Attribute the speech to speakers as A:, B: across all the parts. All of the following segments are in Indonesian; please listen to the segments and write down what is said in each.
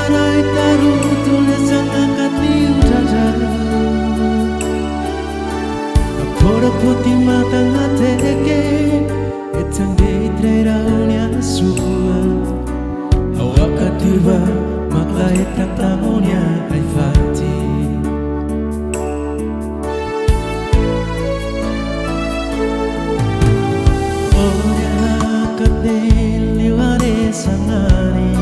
A: sarai taruh tulis yang angkat di udara. Apora putih mata ngateke etang deidre raunya sua. Awak katiba maklai tak tamunya ai fati. Sangani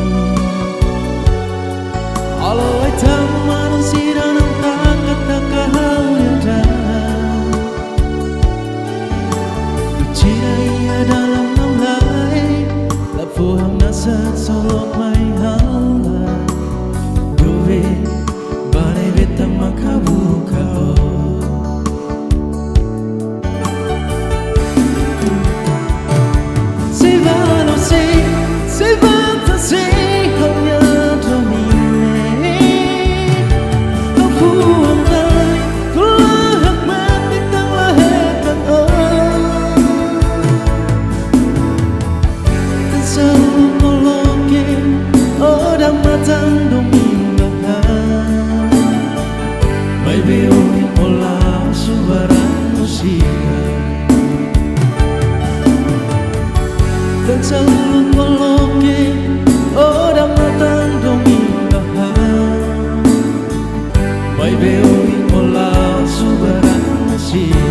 A: Alau ai taman sirang tak kata kau yada Bicara ia dalam namlai Lapuham nasa solok mai hala Dove bale beta makabuka Dan selalu moloke orang matang domingahan Mai beoi ola subaran masia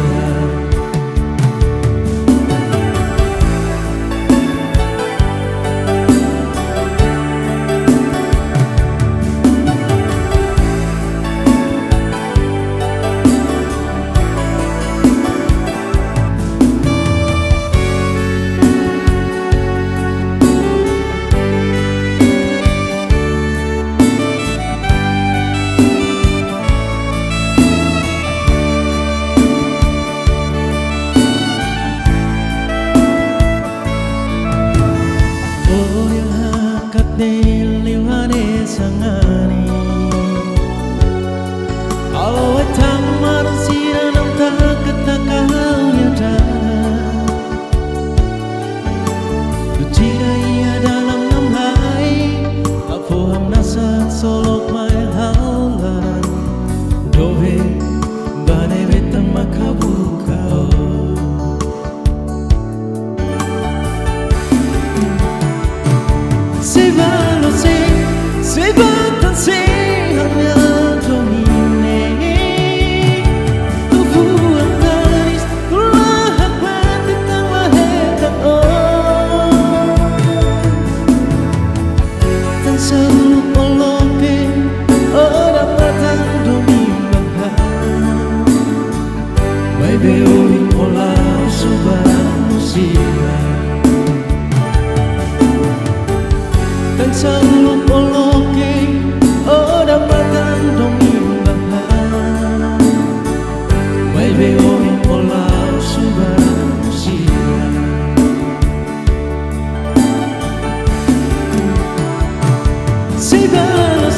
A: Liwane sangani Alau etang marasira nam tak ketakau yada Bicara ia dalam namlai Apuham nasa solok mai halan Dove bane beta makabukau Sebatan hanya domine Tubuh yang garis Lahak mati tak lahirkan Dan selalu moloke orang matang domingahan Mai beoi ola subaran musia Dan selalu moloke orang matang domingahan Mai beoi ola subaran musia Sebalo